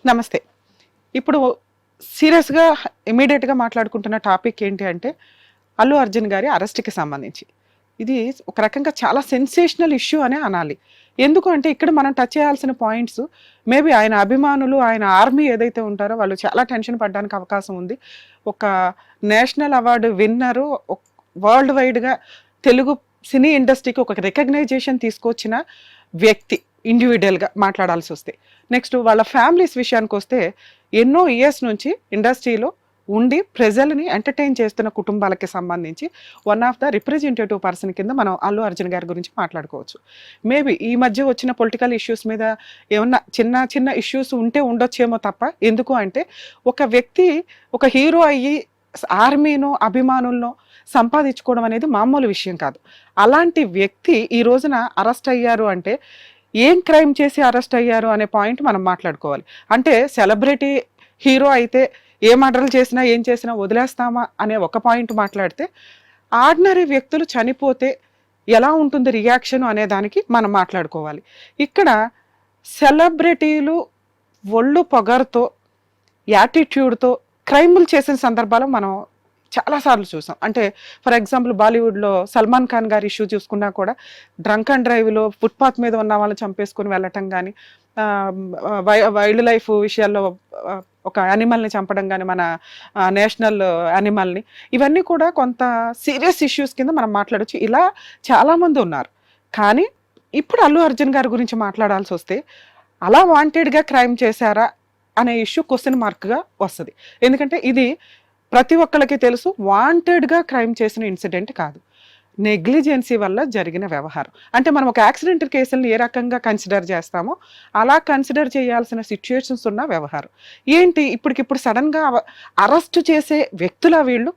నమస్తే. ఇప్పుడు సీరియస్‌గా ఇమ్మీడియేట్‌గా మాట్లాడుకుంటున్న టాపిక్ ఏంటి అంటే, అల్లు అర్జున్ గారి అరెస్ట్‌కి సంబంధించి. ఇది ఒక రకంగా చాలా సెన్సేషనల్ ఇష్యూ అనే అనాలి. ఎందుకు అంటే ఇక్కడ మనం టచ్ చేయాల్సిన పాయింట్స్ మేబీ ఆయన అభిమానులు, ఆయన ఆర్మీ ఏదైతే ఉంటారో వాళ్ళు చాలా టెన్షన్ పడడానికి అవకాశం ఉంది. ఒక నేషనల్ అవార్డ్ విన్నరు వరల్డ్ వైడ్‌గా తెలుగు సినీ ఇండస్ట్రీకి ఒక రికగ్నైజేషన్ తీసుకొచ్చిన వ్యక్తి ఇండివిడ్యువల్‌గా మాట్లాడాల్సొస్తే. నెక్స్ట్ వాళ్ళ ఫ్యామిలీస్ విషయానికొస్తే ఎన్నో ఇయర్స్ నుంచి ఇండస్ట్రీలో ఉండి ప్రజలని ఎంటర్‌టైన్ చేస్తున్న కుటుంబాలకి సంబంధించి one of the representative person కింద మనం అల్లు అర్జున్ గారి గురించి మాట్లాడుకోవచ్చు. మేబీ ఈ మధ్య వచ్చిన పొలిటికల్ ఇష్యూస్ మీద ఏమన్నా చిన్న చిన్న ఇష్యూస్ ఉంటే ఉండొచ్చేమో తప్ప, ఎందుకు అంటే ఒక వ్యక్తి ఒక హీరో అయ్యి ఆర్మీనో, అభిమానులనో సంపాదించుకోవడం అనేది మామూలు విషయం కాదు. అలాంటి వ్యక్తి ఈ రోజున అరెస్ట్ అయ్యారు అంటే ఏం క్రైమ్ చేసి అరెస్ట్ అయ్యారు అనే పాయింట్ మనం మాట్లాడుకోవాలి. అంటే సెలబ్రిటీ హీరో అయితే ఏ మర్డర్లు చేసినా ఏం చేసినా వదిలేస్తామా అనే ఒక పాయింట్ మాట్లాడితే, ఆర్డినరీ వ్యక్తులు చనిపోతే ఎలా ఉంటుంది రియాక్షన్ అనే దానికి మనం మాట్లాడుకోవాలి. ఇక్కడ సెలబ్రిటీలు ఒళ్ళు పొగరుతో, యాటిట్యూడ్తో క్రైములు చేసిన సందర్భాలు మనం చాలాసార్లు చూసాం. అంటే ఫర్ ఎగ్జాంపుల్ బాలీవుడ్లో సల్మాన్ ఖాన్ గారి ఇష్యూ చూసుకున్నా కూడా డ్రంక్ అండ్ డ్రైవ్లో ఫుట్పాత్ మీద ఉన్న వాళ్ళని చంపేసుకొని వెళ్ళటం కానీ, వైల్డ్ లైఫ్ విషయాల్లో ఒక యానిమల్ని చంపడం కానీ, మన నేషనల్ యానిమల్ని, ఇవన్నీ కూడా కొంత సీరియస్ ఇష్యూస్ కింద మనం మాట్లాడచ్చు. ఇలా చాలామంది ఉన్నారు. కానీ ఇప్పుడు అల్లు అర్జున్ గారి గురించి మాట్లాడాల్సి వస్తే అలా వాంటెడ్గా క్రైమ్ చేశారా అనే ఇష్యూ క్వశ్చన్ మార్క్గా వస్తుంది. ఎందుకంటే ఇది ప్రతి ఒక్కళ్ళకి తెలుసు, వాంటెడ్గా క్రైమ్ చేసిన ఇన్సిడెంట్ కాదు, నెగ్లిజెన్సీ వల్ల జరిగిన వ్యవహారం. అంటే మనం ఒక యాక్సిడెంట్ కేసులను ఏ రకంగా కన్సిడర్ చేస్తామో అలా కన్సిడర్ చేయాల్సిన సిచ్యుయేషన్స్ ఉన్న వ్యవహారం. ఏంటి ఇప్పటికిప్పుడు సడన్గా అరెస్ట్ చేసే వ్యక్తుల వీళ్ళు,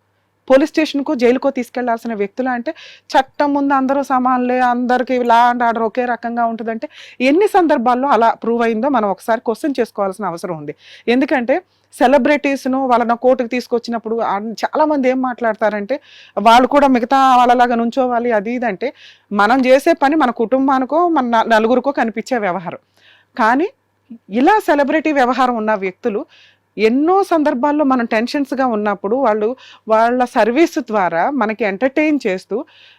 పోలీస్ స్టేషన్కో జైలుకో తీసుకెళ్లాల్సిన వ్యక్తులు అంటే చట్టం ముందు అందరూ సమానులే, అందరికీ లా అండ్ ఆర్డర్ ఒకే రకంగా ఉంటుందంటే ఎన్ని సందర్భాల్లో అలా ప్రూవ్ అయిందో మనం ఒకసారి క్వశ్చన్ చేసుకోవాల్సిన అవసరం ఉంది. ఎందుకంటే సెలబ్రిటీస్ను వాళ్ళని కోర్టుకు తీసుకొచ్చినప్పుడు చాలామంది ఏం మాట్లాడతారంటే వాళ్ళు కూడా మిగతా వాళ్ళలాగా నుంచోవాలి అది ఇది అంటే, మనం చేసే పని మన కుటుంబానికో మన నలుగురికో కనిపించే వ్యవహారం. కానీ ఇలా సెలబ్రిటీ వ్యవహారం ఉన్న వ్యక్తులు ఎన్నో సందర్భాల్లో మనం టెన్షన్స్గా ఉన్నప్పుడు వాళ్ళు వాళ్ళ సర్వీస్ ద్వారా మనకి ఎంటర్టైన్ చేస్తూ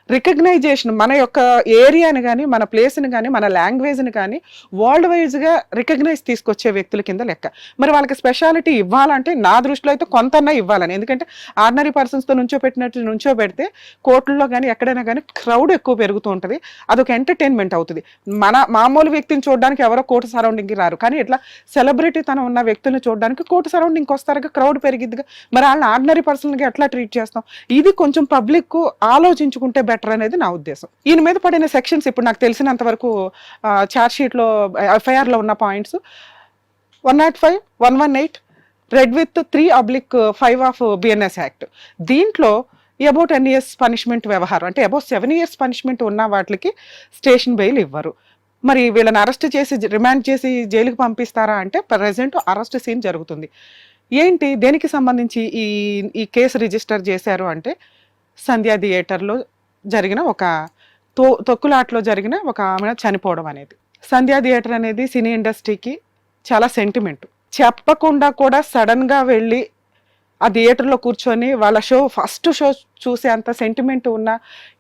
రికగ్నైజేషన్, మన యొక్క ఏరియాని కానీ, మన ప్లేస్ని కానీ, మన లాంగ్వేజ్ని కానీ వరల్డ్ వైజ్గా రికగ్నైజ్ తీసుకొచ్చే వ్యక్తుల కింద లెక్క. మరి వాళ్ళకి స్పెషాలిటీ ఇవ్వాలంటే నా దృష్టిలో అయితే కొంతన్నా ఇవ్వాలని. ఎందుకంటే ఆర్డినరీ పర్సన్స్తో నుంచోబెడితే కోర్టుల్లో కానీ ఎక్కడైనా కానీ క్రౌడ్ ఎక్కువ పెరుగుతూ ఉంటుంది, అదొక ఎంటర్టైన్మెంట్ అవుతుంది. మన మామూలు వ్యక్తిని చూడడానికి ఎవరో కోర్టు సరౌండింగ్కి రారు, కానీ ఇట్లా సెలబ్రిటీ తనం ఉన్న వ్యక్తులను చూడడానికి కోర్టు సరౌండింగ్కి వస్తారుగా, క్రౌడ్ పెరిగిద్దిగా. మరి వాళ్ళని ఆర్డినరీ పర్సన్గా ఎట్లా ట్రీట్ చేస్తాం? ఇది కొంచెం పబ్లిక్ ఆలోచించుకుంటే బెటర్ అనేది నా ఉద్దేశం. ఈయన మీద పడిన సెక్షన్స్ ఇప్పుడు నాకు తెలిసినంత వరకు ఛార్జ్ షీట్లో ఎఫ్ఐఆర్లో ఉన్న points 105, 118 red with 3/5 of BNS act. దీంట్లో అబౌట్ 10 years పనిష్మెంట్ వ్యవహారం, అంటే అబౌట్ 7 years పనిష్మెంట్ ఉన్న వాటికి స్టేషన్ బెయిల్ ఇవ్వరు. మరి వీళ్ళని అరెస్ట్ చేసి రిమాండ్ చేసి జైలుకి పంపిస్తారా అంటే ప్రెజెంట్ అరెస్ట్ సీన్ జరుగుతుంది. ఏంటి దేనికి సంబంధించి ఈ కేసు రిజిస్టర్ చేశారు అంటే, సంధ్యా థియేటర్లో జరిగిన ఒక తొక్కులాట్లో జరిగిన ఒక ఆమె చనిపోవడం అనేది. సంధ్యా థియేటర్ అనేది సినీ ఇండస్ట్రీకి చాలా సెంటిమెంట్. చెప్పకుండా కూడా సడన్గా వెళ్ళి ఆ థియేటర్లో కూర్చొని వాళ్ళ ఫస్ట్ షో చూసే అంత సెంటిమెంట్ ఉన్న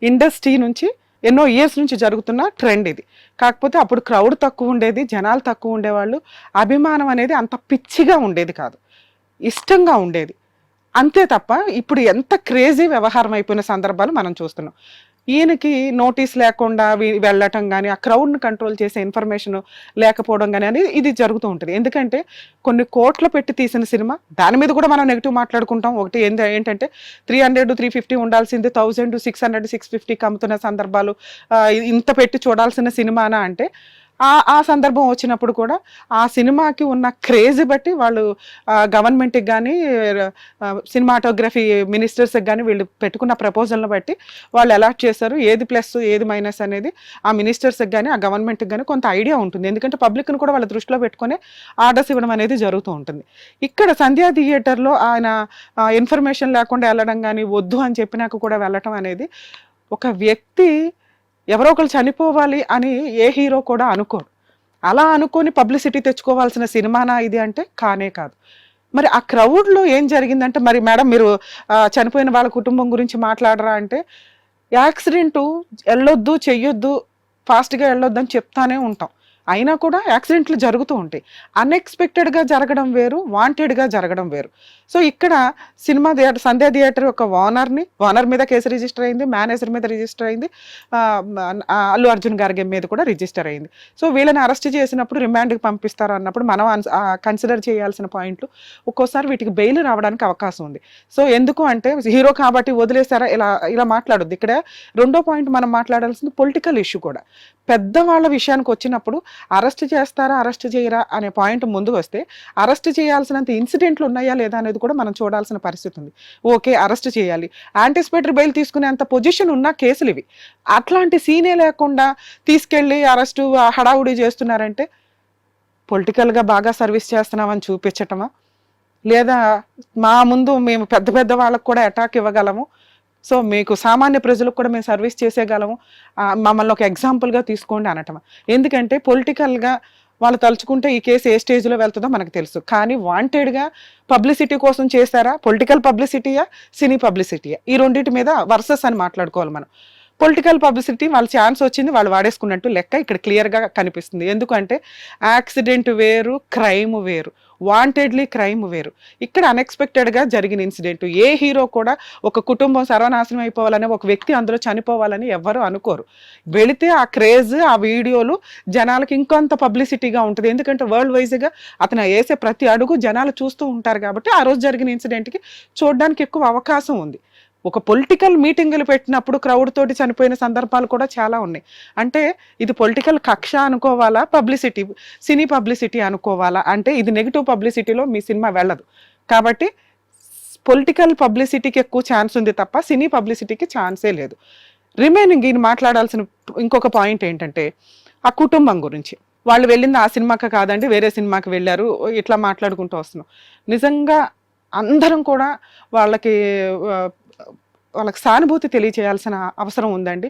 ఇండస్ట్రీ నుంచి ఎన్నో ఇయర్స్ నుంచి జరుగుతున్న ట్రెండ్ ఇది. కాకపోతే అప్పుడు క్రౌడ్ తక్కువ ఉండేది, జనాలు తక్కువ ఉండేవాళ్ళు, అభిమానం అనేది అంత పిచ్చిగా ఉండేది కాదు, ఇష్టంగా ఉండేది అంతే తప్ప ఇప్పుడు ఎంత క్రేజీ వ్యవహారం అయిపోయిన సందర్భాలు మనం చూస్తున్నాం. ఈయనకి నోటీస్ లేకుండా వెళ్ళటం కానీ, ఆ క్రౌడ్ని కంట్రోల్ చేసే ఇన్ఫర్మేషన్ లేకపోవడం కానీ అనేది ఇది జరుగుతూ ఉంటుంది. ఎందుకంటే కొన్ని కోట్లు పెట్టి తీసిన సినిమా, దాని మీద కూడా మనం నెగిటివ్ మాట్లాడుకుంటాం. ఒకటి ఏంటంటే 300, 350 ఉండాల్సింది 1000, 600, 650 అమ్ముతున్న సందర్భాలు, ఇంత పెట్టి చూడాల్సిన సినిమానా అంటే ఆ సందర్భం వచ్చినప్పుడు కూడా ఆ సినిమాకి ఉన్న క్రేజ్ బట్టి వాళ్ళు గవర్నమెంట్కి కానీ, సినిమాటోగ్రఫీ మినిస్టర్స్కి కానీ వీళ్ళు పెట్టుకున్న ప్రపోజల్ని బట్టి వాళ్ళు అలాట్ చేశారు. ఏది ప్లస్ ఏది మైనస్ అనేది ఆ మినిస్టర్స్కి కానీ, ఆ గవర్నమెంట్కి కానీ కొంత ఐడియా ఉంటుంది. ఎందుకంటే పబ్లిక్ని కూడా వాళ్ళ దృష్టిలో పెట్టుకునే ఆర్డర్స్ ఇవ్వడం అనేది జరుగుతూ ఉంటుంది. ఇక్కడ సంధ్యా థియేటర్లో ఆయన ఇన్ఫర్మేషన్ లేకుండా వెళ్ళడం కానీ, వద్దు అని చెప్పినాక కూడా వెళ్ళటం అనేది, ఒక వ్యక్తి ఎవరో ఒకరు చనిపోవాలి అని ఏ హీరో కూడా అనుకోరు. అలా అనుకొని పబ్లిసిటీ తెచ్చుకోవాల్సిన సినిమానా ఇది అంటే కానే కాదు. మరి ఆ క్రౌడ్లో ఏం జరిగిందంటే, మరి మేడం మీరు చనిపోయిన వాళ్ళ కుటుంబం గురించి మాట్లాడరా అంటే, యాక్సిడెంటు వెళ్ళొద్దు, చెయ్యొద్దు, ఫాస్ట్గా వెళ్ళొద్దు అని చెప్తానే ఉంటాం. అయినా కూడా యాక్సిడెంట్లు జరుగుతూ ఉంటాయి. అన్ఎక్స్పెక్టెడ్గా జరగడం వేరు, వాంటెడ్గా జరగడం వేరు. సో ఇక్కడ సినిమా థియేటర్, సంధ్య థియేటర్ ఒక ఓనర్ మీద కేసు రిజిస్టర్ అయింది, మేనేజర్ మీద రిజిస్టర్ అయింది, అల్లు అర్జున్ గారి మీద కూడా రిజిస్టర్ అయింది. సో వీళ్ళని అరెస్ట్ చేసినప్పుడు రిమాండ్కి పంపిస్తారు అన్నప్పుడు మనం కన్సిడర్ చేయాల్సిన పాయింట్లు, ఒక్కోసారి వీటికి బెయిల్ రావడానికి అవకాశం ఉంది. సో ఎందుకు అంటే హీరో కాబట్టి వదిలేస్తారా ఇలా ఇలా మాట్లాడొద్దు. ఇక్కడ రెండో పాయింట్ మనం మాట్లాడాల్సింది పొలిటికల్ ఇష్యూ కూడా. పెద్దవాళ్ళ విషయానికి వచ్చినప్పుడు అరెస్ట్ చేస్తారా, అరెస్ట్ చేయరా అనే పాయింట్ ముందు వస్తే, అరెస్ట్ చేయాల్సినంత ఇన్సిడెంట్లు ఉన్నాయా లేదా అనేది కూడా మనం చూడాల్సిన పరిస్థితి ఉంది. ఓకే, అరెస్ట్ చేయాలి, యాంటిసిపేటరీ బెయిల్ తీసుకునేంత పొజిషన్ ఉన్న కేసులు ఇవి. అట్లాంటి సీనే లేకుండా తీసుకెళ్ళి అరెస్టు హడావుడి చేస్తున్నారంటే పొలిటికల్గా బాగా సర్వీస్ చేస్తున్నామని చూపించటమా, లేదా మా ముందు మేము పెద్ద పెద్ద వాళ్ళకు కూడా అటాక్ ఇవ్వగలము, సో మీకు సామాన్య ప్రజలకు కూడా మేము సర్వీస్ చేసేయగలము, మమ్మల్ని ఒక ఎగ్జాంపుల్గా తీసుకోండి అనటమా. ఎందుకంటే పొలిటికల్గా వాళ్ళు తలుచుకుంటే ఈ కేసు ఏ స్టేజ్లో వెళ్తుందో మనకు తెలుసు. కానీ వాంటెడ్గా పబ్లిసిటీ కోసం చేశారా, పొలిటికల్ పబ్లిసిటీయా, సినీ పబ్లిసిటీయా, ఈ రెండింటి మీద వర్సెస్ అని మాట్లాడుకోవాలి మనం. పొలిటికల్ పబ్లిసిటీ వాళ్ళ ఛాన్స్ వచ్చింది, వాళ్ళు వాడేసుకున్నట్టు లెక్క ఇక్కడ క్లియర్గా కనిపిస్తుంది. ఎందుకంటే యాక్సిడెంట్ వేరు, క్రైమ్ వేరు, వాంటెడ్లీ క్రైమ్ వేరు. ఇక్కడ అన్ఎక్స్పెక్టెడ్గా జరిగిన ఇన్సిడెంట్. ఏ హీరో కూడా ఒక కుటుంబం సర్వనాశనం అయిపోవాలని, ఒక వ్యక్తి అందులో చనిపోవాలని ఎవ్వరూ అనుకోరు. వెళితే ఆ క్రేజ్, ఆ వీడియోలు జనాలకి ఇంకొంత పబ్లిసిటీగా ఉంటుంది. ఎందుకంటే వరల్డ్ వైజ్గా అతను వేసే ప్రతి అడుగు జనాలు చూస్తూ ఉంటారు కాబట్టి ఆ రోజు జరిగిన ఇన్సిడెంట్కి చూడడానికి ఎక్కువ అవకాశం ఉంది. ఒక పొలిటికల్ మీటింగులు పెట్టినప్పుడు క్రౌడ్ తోటి చనిపోయిన సందర్భాలు కూడా చాలా ఉన్నాయి. అంటే ఇది పొలిటికల్ కక్ష అనుకోవాలా, పబ్లిసిటీ, సినీ పబ్లిసిటీ అనుకోవాలా అంటే ఇది నెగిటివ్ పబ్లిసిటీలో మీ సినిమా వెళ్ళదు. కాబట్టి పొలిటికల్ పబ్లిసిటీకి ఎక్కువ ఛాన్స్ ఉంది తప్ప సినీ పబ్లిసిటీకి ఛాన్సే లేదు. రిమైనింగ్ ఈయన మాట్లాడాల్సిన ఇంకొక పాయింట్ ఏంటంటే ఆ కుటుంబం గురించి. వాళ్ళు వెళ్ళింది ఆ సినిమాకి కాదండి, వేరే సినిమాకి వెళ్ళారు, ఇట్లా మాట్లాడుకుంటూ వస్తున్నాం. నిజంగా అందరం కూడా వాళ్ళకి సానుభూతి తెలియచేయాల్సిన అవసరం ఉందండి.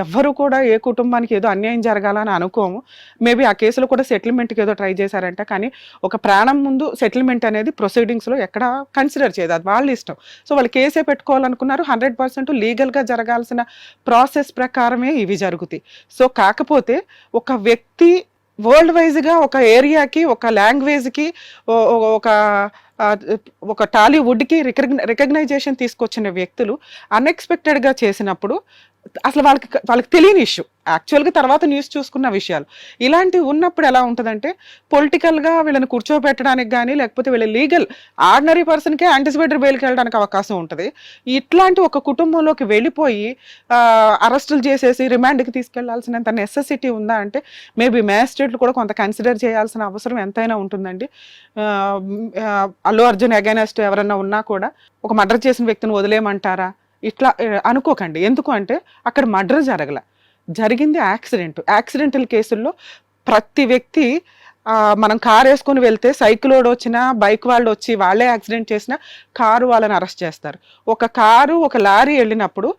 ఎవ్వరు కూడా ఏ కుటుంబానికి ఏదో అన్యాయం జరగాలని అనుకోము. మేబీ ఆ కేసులో కూడా సెటిల్మెంట్కి ఏదో ట్రై చేశారంట, కానీ ఒక ప్రాణం ముందు సెటిల్మెంట్ అనేది ప్రొసీడింగ్స్లో ఎక్కడ కన్సిడర్ చేయదు, అది వాళ్ళ ఇష్టం. సో వాళ్ళు కేసే పెట్టుకోవాలనుకున్నారు. 100% లీగల్గా జరగాల్సిన ప్రాసెస్ ప్రకారమే ఇవి జరుగుతాయి. సో కాకపోతే ఒక వ్యక్తి వరల్డ్ వైజ్గా ఒక ఏరియాకి, ఒక లాంగ్వేజ్కి, ఒక టాలీవుడ్కి రికగ్నైజేషన్ తీసుకొచ్చిన వ్యక్తులు అన్ఎక్స్పెక్టెడ్గా చేసినప్పుడు అసలు వాళ్ళకి తెలియని ఇష్యూ, యాక్చువల్గా తర్వాత న్యూస్ చూసుకున్న విషయాలు ఇలాంటివి ఉన్నప్పుడు ఎలా ఉంటుందంటే పొలిటికల్గా వీళ్ళని కూర్చోబెట్టడానికి కానీ, లేకపోతే వీళ్ళ లీగల్ ఆర్డినరీ పర్సన్కే యాంటిసిపేటరీ బెయిల్కి వెళ్ళడానికి అవకాశం ఉంటుంది. ఇట్లాంటి ఒక కుటుంబంలోకి వెళ్ళిపోయి అరెస్టులు చేసేసి రిమాండ్కి తీసుకెళ్లాల్సినంత నెసెసిటీ ఉందా అంటే మేబీ మ్యాజిస్ట్రేట్లు కూడా కొంత కన్సిడర్ చేయాల్సిన అవసరం ఎంతైనా ఉంటుందండి. అల్లు అర్జున్ అగైనెస్ట్ ఎవరన్నా ఉన్నా కూడా ఒక మర్డర్ చేసిన వ్యక్తిని వదిలేయమంటారా, ఇట్లా అనుకోకండి. ఎందుకు అంటే అక్కడ మర్డర్ జరిగింది యాక్సిడెంటల్ కేసుల్లో ప్రతి వ్యక్తి మనం కారు వేసుకొని వెళ్తే సైకిలోడు వచ్చినా, బైక్ వాళ్ళు వచ్చి వాళ్ళే యాక్సిడెంట్ చేసినా కారు వాళ్ళని అరెస్ట్ చేస్తారు. ఒక లారీ వెళ్ళినప్పుడు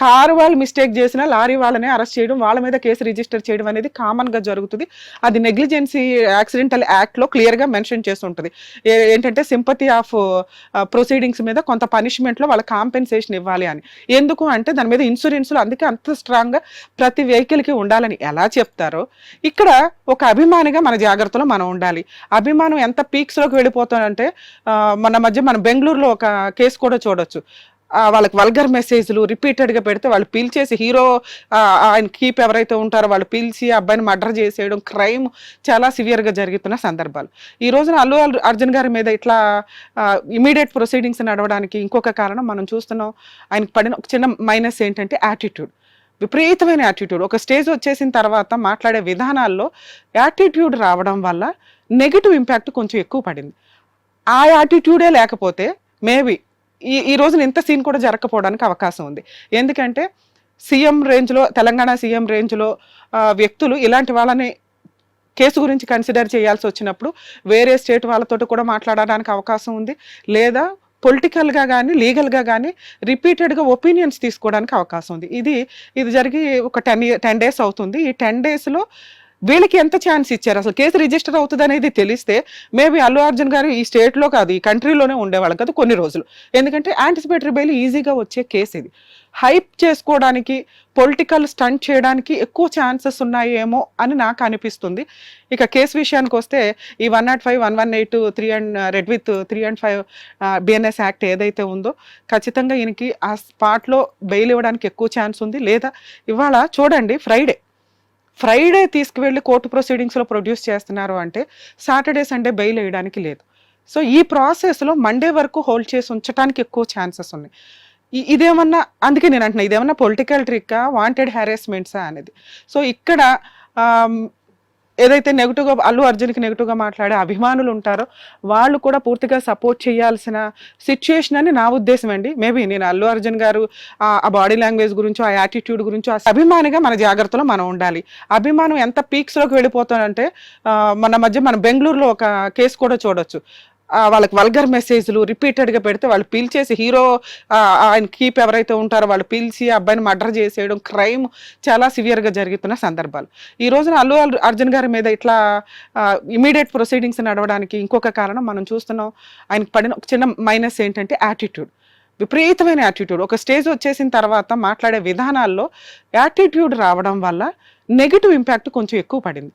కారు వాళ్ళు మిస్టేక్ చేసినా లారీ వాళ్ళనే అరెస్ట్ చేయడం, వాళ్ళ మీద కేసు రిజిస్టర్ చేయడం అనేది కామన్గా జరుగుతుంది. అది నెగ్లిజెన్సీ యాక్సిడెంటల్ యాక్ట్లో క్లియర్గా మెన్షన్ చేసి ఉంటుంది. ఏంటంటే సింపతి ఆఫ్ ప్రొసీడింగ్స్ మీద కొంత పనిష్మెంట్లో వాళ్ళ కాంపెన్సేషన్ ఇవ్వాలి అని. ఎందుకు అంటే దాని మీద ఇన్సూరెన్స్లు అందుకే అంత స్ట్రాంగ్గా ప్రతి వెహికల్కి ఉండాలని ఎలా చెప్తారో ఇక్కడ ఒక అభిమానిగా మన జాగ్రత్తలో మనం ఉండాలి. అభిమానం ఎంత పీక్స్లోకి వెళ్ళిపోతానంటే మన మధ్య మనం బెంగళూరులో ఒక కేసు కూడా చూడొచ్చు. వాళ్ళకి వల్గర్ మెసేజ్లు రిపీటెడ్గా పెడితే వాళ్ళు పీల్చేసి హీరో ఆయన కీప్ ఎవరైతే ఉంటారో వాళ్ళు పీల్చి అబ్బాయిని మర్డర్ చేసేయడం, క్రైమ్ చాలా సివియర్గా జరుగుతున్న సందర్భాలు. ఈ రోజున అల్లు అర్జున్ గారి మీద ఇట్లా ఇమీడియట్ ప్రొసీడింగ్స్ నడవడానికి ఇంకొక కారణం మనం చూస్తున్నాం. ఆయనకు పడిన ఒక చిన్న మైనస్ ఏంటంటే యాటిట్యూడ్, విపరీతమైన యాటిట్యూడ్. ఒక స్టేజ్ వచ్చేసిన తర్వాత మాట్లాడే విధానాల్లో యాటిట్యూడ్ రావడం వల్ల నెగిటివ్ ఇంపాక్ట్ కొంచెం ఎక్కువ పడింది. ఆ యాటిట్యూడే లేకపోతే మేబీ ఈ రోజున ఇంత సీన్ కూడా జరగకపోవడానికి అవకాశం ఉంది. ఎందుకంటే సీఎం రేంజ్లో, తెలంగాణ సీఎం రేంజ్లో వ్యక్తులు ఇలాంటి వాళ్ళని కేసు గురించి కన్సిడర్ చేయాల్సి వచ్చినప్పుడు వేరే స్టేట్ వాళ్ళతో కూడా మాట్లాడడానికి అవకాశం ఉంది, లేదా పొలిటికల్గా కానీ లీగల్గా కానీ రిపీటెడ్గా ఒపీనియన్స్ తీసుకోవడానికి అవకాశం ఉంది. ఇది జరిగి ఒక 10 days అవుతుంది. ఈ 10 daysలో వీళ్ళకి ఎంత ఛాన్స్ ఇచ్చారు? అసలు కేసు రిజిస్టర్ అవుతుంది అనేది తెలిస్తే మేబీ అల్లు అర్జున్ గారు ఈ స్టేట్లో కాదు, ఈ కంట్రీలోనే ఉండేవాళ్ళు కదా కొన్ని రోజులు. ఎందుకంటే యాంటిసిపేటరీ బెయిల్ ఈజీగా వచ్చే కేసు ఇది. హైప్ చేసుకోవడానికి, పొలిటికల్ స్టంట్ చేయడానికి ఎక్కువ ఛాన్సెస్ ఉన్నాయేమో అని నాకు అనిపిస్తుంది. ఇక కేసు విషయానికి వస్తే ఈ 105, 118, 3 and red with 3 and 5 BNS act ఏదైతే ఉందో ఖచ్చితంగా ఈయనకి ఆ స్పాట్లో బెయిల్ ఇవ్వడానికి ఎక్కువ ఛాన్స్ ఉంది. లేదా ఇవాళ చూడండి, ఫ్రైడే తీసుకువెళ్ళి కోర్టు ప్రొసీడింగ్స్లో ప్రొడ్యూస్ చేస్తున్నారు అంటే సాటర్డే సండే బెయిల్ వేయడానికి లేదు. సో ఈ ప్రాసెస్లో మండే వరకు హోల్డ్ చేసి ఉంచడానికి ఎక్కువ ఛాన్సెస్ ఉన్నాయి. ఇదేమన్నా, అందుకే నేను అంటున్నా, ఇదేమన్నా పొలిటికల్ ట్రిక్కా, వాంటెడ్ హ్యారాస్మెంట్సా అనేది. సో ఇక్కడ ఏదైతే నెగిటివ్గా అల్లు అర్జున్కి నెగిటివ్గా మాట్లాడే అభిమానులు ఉంటారో వాళ్ళు కూడా పూర్తిగా సపోర్ట్ చేయాల్సిన సిచ్యుయేషన్ అని నా ఉద్దేశం అండి. మేబీ నేను అల్లు అర్జున్ గారు ఆ బాడీ లాంగ్వేజ్ గురించో, ఆ యాటిట్యూడ్ గురించో, అభిమానిగా మన జాగ్రత్తలో మనం ఉండాలి. అభిమానం ఎంత పీక్స్లోకి వెళ్ళిపోతానంటే మన మధ్య మనం బెంగళూరులో ఒక కేసు కూడా చూడొచ్చు. వాళ్ళకి వల్గర్ మెసేజ్లు రిపీటెడ్గా పెడితే వాళ్ళు పీల్చేసి హీరో ఆయన కీప్ ఎవరైతే ఉంటారో వాళ్ళు పీల్చి అబ్బాయిని మర్డర్ చేసేయడం, క్రైమ్ చాలా సివియర్గా జరుగుతున్న సందర్భాలు. ఈ రోజున అల్లు అర్జున్ గారి మీద ఇట్లా ఇమీడియట్ ప్రొసీడింగ్స్ నడవడానికి ఇంకొక కారణం మనం చూస్తున్నాం. ఆయనకు పడిన ఒక చిన్న మైనస్ ఏంటంటే యాటిట్యూడ్, విపరీతమైన యాటిట్యూడ్. ఒక స్టేజ్ వచ్చేసిన తర్వాత మాట్లాడే విధానాల్లో యాటిట్యూడ్ రావడం వల్ల నెగిటివ్ ఇంపాక్ట్ కొంచెం ఎక్కువ పడింది.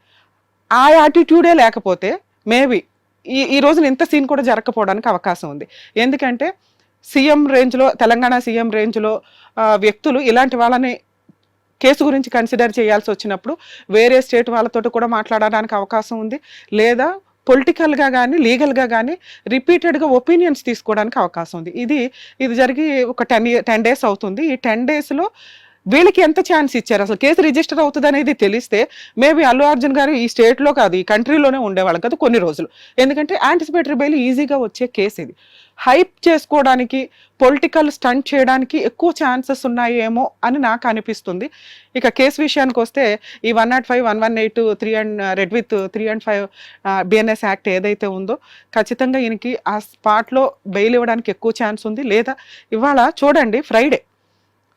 ఆ యాటిట్యూడే లేకపోతే మేబీ ఈ రోజున ఇంత సీన్ కూడా జరగకపోవడానికి అవకాశం ఉంది. ఎందుకంటే సీఎం రేంజ్లో, తెలంగాణ సీఎం రేంజ్లో వ్యక్తులు ఇలాంటి వాళ్ళని కేసు గురించి కన్సిడర్ చేయాల్సి వచ్చినప్పుడు వేరే స్టేట్ వాళ్ళతో కూడా మాట్లాడడానికి అవకాశం ఉంది. లేదా పొలిటికల్గా కానీ లీగల్గా కానీ రిపీటెడ్గా ఒపీనియన్స్ తీసుకోవడానికి అవకాశం ఉంది. ఇది జరిగి ఒక 10 days అవుతుంది. ఈ 10 daysలో వీళ్ళకి ఎంత ఛాన్స్ ఇచ్చారు? అసలు కేసు రిజిస్టర్ అవుతుంది అనేది తెలిస్తే మేబీ అల్లు అర్జున్ గారు ఈ స్టేట్లో కాదు, ఈ కంట్రీలోనే ఉండేవాళ్ళు కదా కొన్ని రోజులు. ఎందుకంటే యాంటిసిపేటరీ బెయిల్ ఈజీగా వచ్చే కేసు ఇది. హైప్ చేసుకోవడానికి, పొలిటికల్ స్టంట్ చేయడానికి ఎక్కువ ఛాన్సెస్ ఉన్నాయేమో అని నాకు అనిపిస్తుంది. ఇక కేసు విషయానికి వస్తే ఈ 105, 118, 3 and red with 3 and 5 BNS act ఏదైతే ఉందో ఖచ్చితంగా ఈయనకి ఆ స్పాట్లో బెయిల్ ఇవ్వడానికి ఎక్కువ ఛాన్స్ ఉంది. లేదా ఇవాళ చూడండి,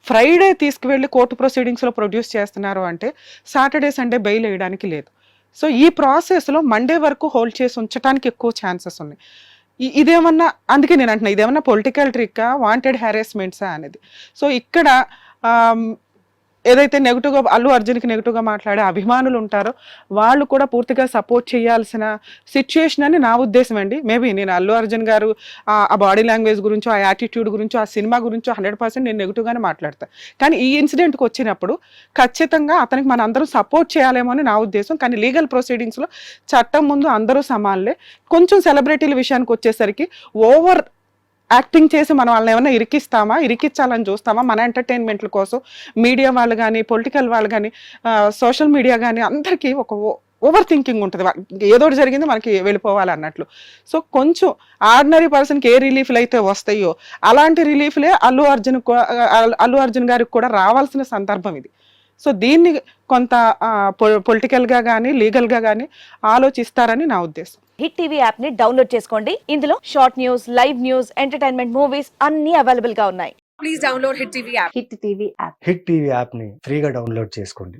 ఫ్రైడే తీసుకువెళ్ళి కోర్టు ప్రొసీడింగ్స్లో ప్రొడ్యూస్ చేస్తున్నారు అంటే సాటర్డే సండే బెయిల్ వేయడానికి లేదు. సో ఈ ప్రాసెస్లో మండే వరకు హోల్డ్ చేసి ఉంచడానికి ఎక్కువ ఛాన్సెస్ ఉన్నాయి. ఇదేమన్నా, అందుకే నేను అంటున్నా, ఇదేమన్నా పొలిటికల్ ట్రిక్కా, వాంటెడ్ హ్యారాస్మెంట్సా అనేది. సో ఇక్కడ ఏదైతే నెగిటివ్గా అల్లు అర్జున్కి నెగిటివ్గా మాట్లాడే అభిమానులు ఉంటారో వాళ్ళు కూడా పూర్తిగా సపోర్ట్ చేయాల్సిన సిచ్యుయేషన్ అని నా ఉద్దేశం అండి. మేబీ నేను అల్లు అర్జున్ గారు ఆ బాడీ లాంగ్వేజ్ గురించో, ఆ యాటిట్యూడ్ గురించో, ఆ సినిమా గురించో 100% నేను నెగిటివ్గానే మాట్లాడతాను. కానీ ఈ ఇన్సిడెంట్కి వచ్చినప్పుడు ఖచ్చితంగా అతనికి మన అందరూ సపోర్ట్ చేయాలేమో అని నా ఉద్దేశం. కానీ లీగల్ ప్రొసీడింగ్స్లో చట్టం ముందు అందరూ సమానలే. కొంచెం సెలబ్రిటీల విషయానికి వచ్చేసరికి ఓవర్ యాక్టింగ్ చేసి మనం వాళ్ళని ఏమైనా ఇరికించాలని చూస్తామా? మన ఎంటర్టైన్మెంట్ల కోసం మీడియా వాళ్ళు కానీ, పొలిటికల్ వాళ్ళు కానీ, సోషల్ మీడియా కానీ అందరికీ ఒక ఓవర్ థింకింగ్ ఉంటుంది. ఏదో జరిగింది మనకి వెళ్ళిపోవాలి అన్నట్లు. సో కొంచెం ఆర్డినరీ పర్సన్కి ఏ రిలీఫ్లు అయితే వస్తాయో అలాంటి రిలీఫ్లే అల్లు అర్జున్ గారికి కూడా రావాల్సిన సందర్భం ఇది. సో దీన్ని కొంత పొలిటికల్గా కానీ, లీగల్గా కానీ ఆలోచిస్తారని నా ఉద్దేశం. హిట్ టీవీ యాప్ ని డౌన్లోడ్ చేసుకోండి. ఇందులో short news, live news, entertainment movies అన్ని అవైలబుల్ గా ఉన్నాయి. Please download hit TV app. Hit TV app. Hit TV app ని ఫ్రీగా డౌన్లోడ్ చేసుకోండి.